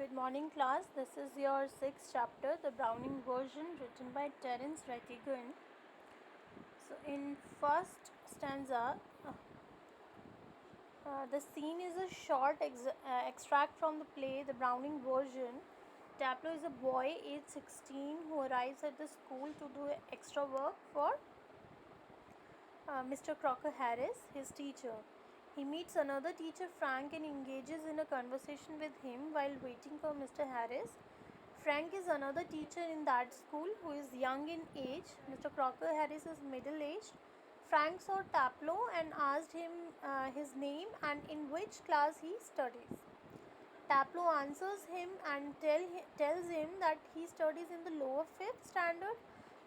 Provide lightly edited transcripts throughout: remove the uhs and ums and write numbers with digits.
Good morning, class. This is your sixth chapter, the Browning version, written by Terence Rattigan. So, in first stanza, the scene is a short extract from the play, the Browning version. Taplow is a boy aged 16 who arrives at the school to do extra work for Mr. Crocker Harris, his teacher. He meets another teacher, Frank, and engages in a conversation with him while waiting for Mr. Harris. Frank is another teacher in that school who is young in age. Mr. Crocker Harris is middle aged. Frank saw Taplow and asked him his name and in which class he studies. Taplow answers him and tells him that he studies in the lower 5th standard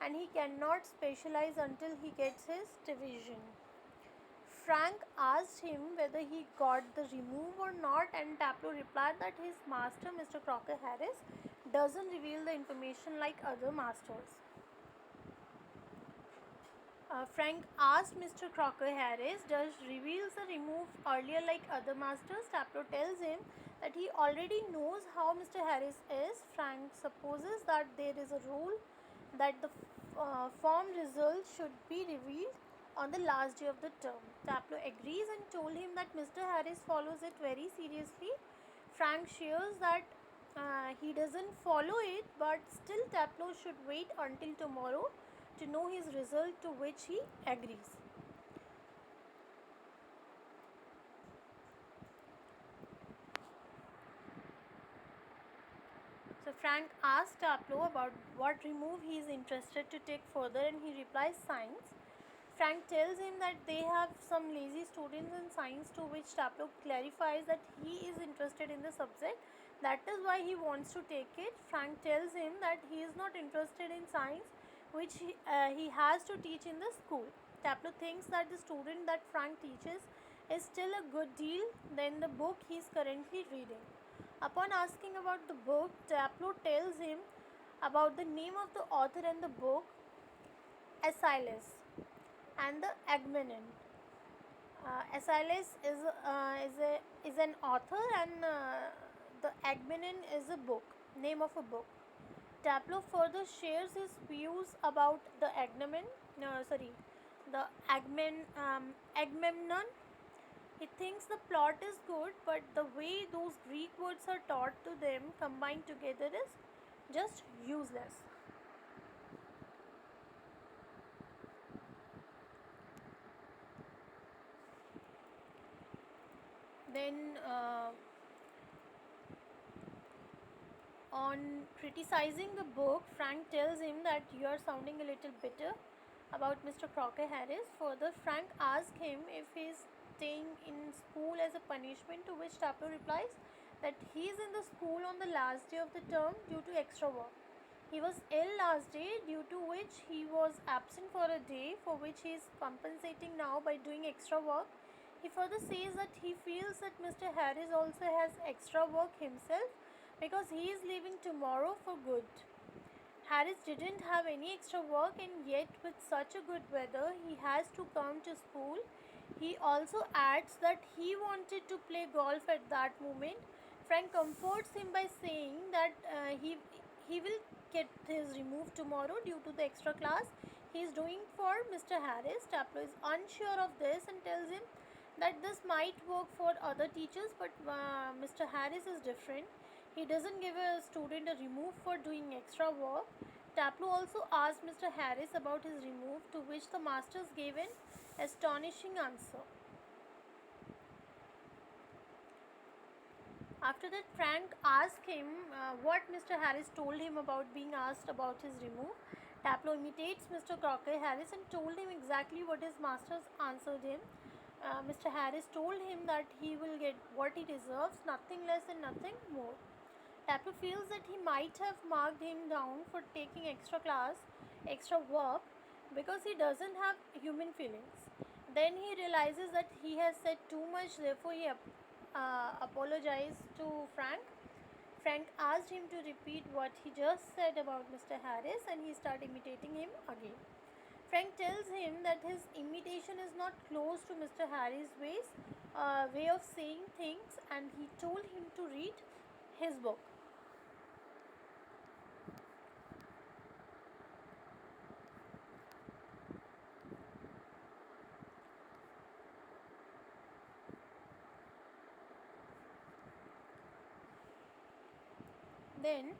and he cannot specialize until he gets his division. Frank asked him whether he got the remove or not, and Taplow replied that his master, Mr. Crocker Harris, doesn't reveal the information like other masters. Frank asked Mr. Crocker Harris, does reveals the remove earlier like other masters? Taplow tells him that he already knows how Mr. Harris is. Frank supposes that there is a rule that the form results should be revealed on the last day of the term. Taplow agrees and told him that Mr. Harris follows it very seriously. Frank shares that he doesn't follow it, but still Taplow should wait until tomorrow to know his result, to which he agrees. So Frank asks Taplow about what remove he is interested to take further and he replies science. Frank tells him that they have some lazy students in science, to which Taplow clarifies that he is interested in the subject. That is why he wants to take it. Frank tells him that he is not interested in science, which he has to teach in the school. Taplow thinks that the student that Frank teaches is still a good deal than the book he is currently reading. Upon asking about the book, Taplow tells him about the name of the author and the book, Aeschylus and the Agamemnon. Aeschylus is an author and the Agamemnon is a book, name of a book. Taplow further shares his views about the Agamemnon. He thinks the plot is good, but the way those Greek words are taught to them combined together is just useless. Then on criticizing the book, Frank tells him that you are sounding a little bitter about Mr. Crocker Harris. Further, Frank asks him if he is staying in school as a punishment, to which Taplow replies that he is in the school on the last day of the term due to extra work. He was ill last day, due to which he was absent for a day, for which he is compensating now by doing extra work. He further says that he feels that Mr. Harris also has extra work himself because he is leaving tomorrow for good. Harris didn't have any extra work, and yet with such a good weather he has to come to school. He also adds that he wanted to play golf at that moment. Frank comforts him by saying that he will get his remove tomorrow due to the extra class he is doing for Mr. Harris. Taplow is unsure of this and tells him that this might work for other teachers, but Mr. Harris is different. He doesn't give a student a remove for doing extra work. Taplow also asked Mr. Harris about his remove, to which the masters gave an astonishing answer. After that, Frank asked him what Mr. Harris told him about being asked about his remove. Taplow imitates Mr. Crocker Harris and told him exactly what his masters answered him. Mr. Harris told him that he will get what he deserves, nothing less and nothing more. Taplow feels that he might have marked him down for taking extra work, because he doesn't have human feelings. Then he realizes that he has said too much, therefore he apologized to Frank. Frank asked him to repeat what he just said about Mr. Harris, and he started imitating him again. Frank tells him that his imitation is not close to Mr. Harris' way of saying things, and he told him to read his book. Then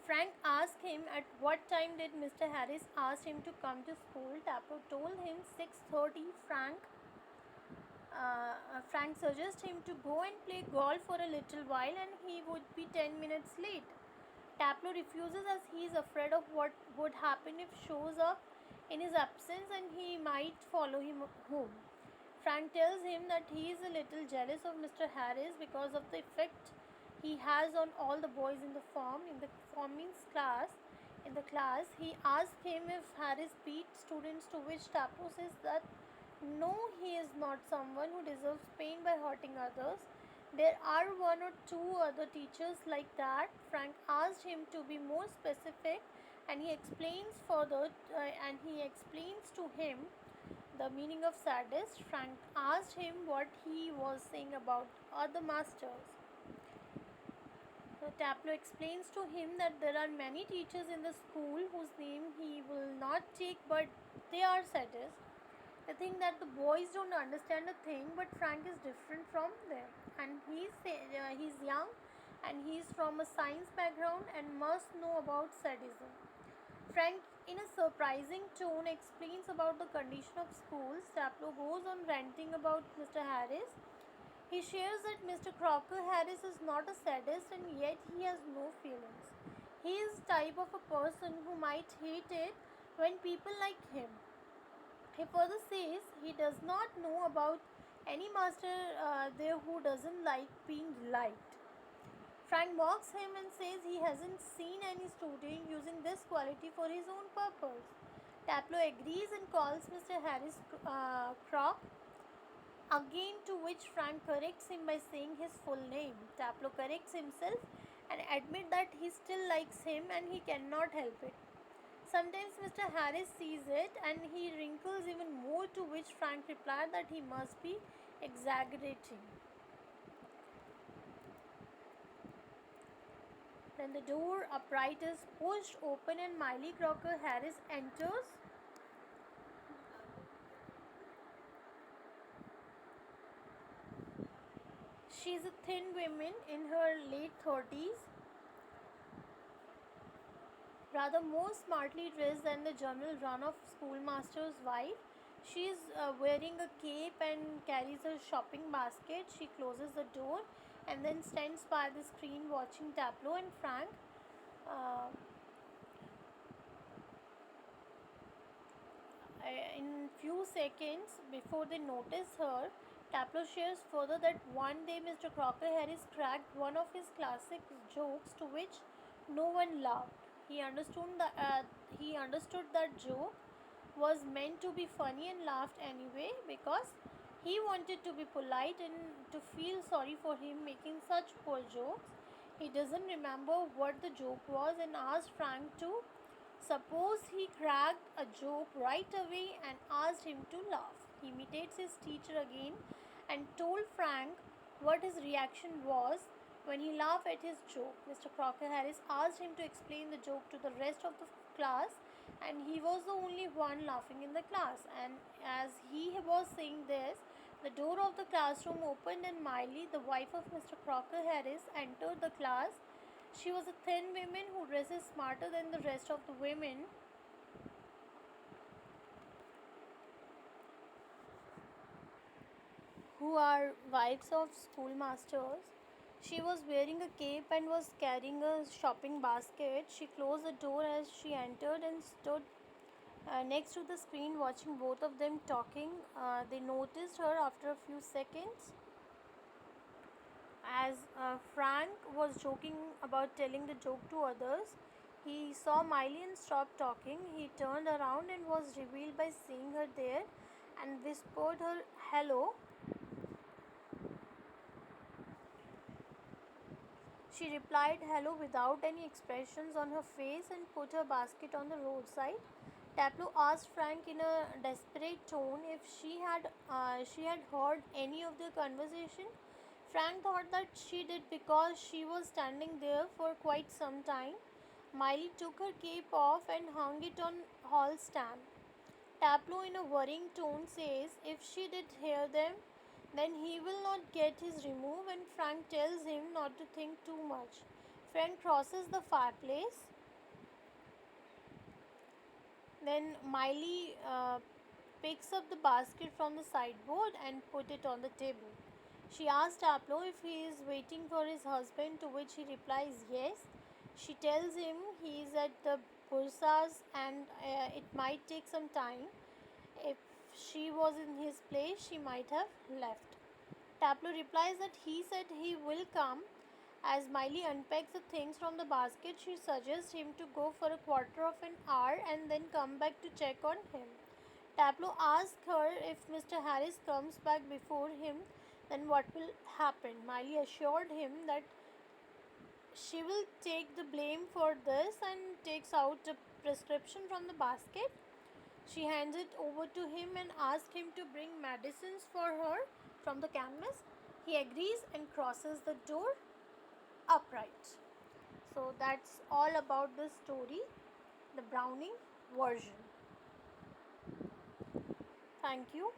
Frank asked him at what time did Mr. Harris ask him to come to school. Taplow told him 6:30. Frank suggested him to go and play golf for a little while and he would be 10 minutes late. Taplow refuses as he is afraid of what would happen if shows up in his absence and he might follow him home. Frank tells him that he is a little jealous of Mr. Harris because of the effect he has on all the boys in the farm. In the farming's class, he asks him if Harris beats students, to which Taplow says that no, he is not someone who deserves pain by hurting others. There are one or two other teachers like that. Frank asked him to be more specific, and he explains to him the meaning of sadist. Frank asked him what he was saying about other masters. So Taplow explains to him that there are many teachers in the school whose name he will not take, but they are sadists. They think that the boys don't understand a thing, but Frank is different from them, and he's young, and he's from a science background and must know about sadism. Frank, in a surprising tone, explains about the condition of schools. Taplow goes on ranting about Mr. Harris. He shares that Mr. Crocker Harris is not a sadist and yet he has no feelings. He is the type of a person who might hate it when people like him. He further says he does not know about any master there who doesn't like being liked. Frank mocks him and says he hasn't seen any student using this quality for his own purpose. Taplow agrees and calls Mr. Harris Croc, again to which Frank corrects him by saying his full name. Taplow corrects himself and admits that he still likes him and he cannot help it. Sometimes Mr. Harris sees it and he wrinkles even more, to which Frank replied that he must be exaggerating. Then the door upright is pushed open and Miley Crocker Harris enters. She is a thin woman in her late 30s, rather more smartly dressed than the general run of schoolmaster's wife. She is wearing a cape and carries a shopping basket. She closes the door and then stands by the screen watching Taplow and Frank. Uh, in few seconds before they notice her, Taplow shares further that one day Mr. Crocker Harris cracked one of his classic jokes to which no one laughed. He understood that joke was meant to be funny and laughed anyway because he wanted to be polite and to feel sorry for him making such poor jokes. He doesn't remember what the joke was and asked Frank to suppose he cracked a joke right away and asked him to laugh. He imitates his teacher again and told Frank what his reaction was when he laughed at his joke. Mr. Crocker Harris asked him to explain the joke to the rest of the class, and he was the only one laughing in the class. And as he was saying this, the door of the classroom opened and Miley, the wife of Mr. Crocker Harris, entered the class. She was a thin woman who dresses smarter than the rest of the women. Who are wives of schoolmasters. She was wearing a cape and was carrying a shopping basket. She closed the door as she entered and stood next to the screen watching both of them talking. They noticed her after a few seconds. As Frank was joking about telling the joke to others, he saw Miley and stopped talking. He turned around and was revealed by seeing her there and whispered her hello. She replied hello without any expressions on her face and put her basket on the roadside. Taplow asked Frank in a desperate tone if she had heard any of their conversation. Frank thought that she did because she was standing there for quite some time. Miley took her cape off and hung it on hall stand. Taplow in a worrying tone says if she did hear them, Then he will not get his remove and Frank tells him not to think too much. Frank crosses the fireplace. Then Miley picks up the basket from the sideboard and put it on the table. She asks Tableau if he is waiting for his husband, to which he replies yes. She tells him he is at the Bursas and it might take some time. If she was in his place, she might have left. Tableau replies that he said he will come. As Miley unpacks the things from the basket, she suggests him to go for a quarter of an hour and then come back to check on him. Tableau asks her if Mr. Harris comes back before him, then what will happen. Miley assured him that she will take the blame for this and takes out a prescription from the basket. She hands it over to him and asks him to bring medicines for her from the chemist. He agrees and crosses the door upright. So that's all about the story, the Browning version. Thank you.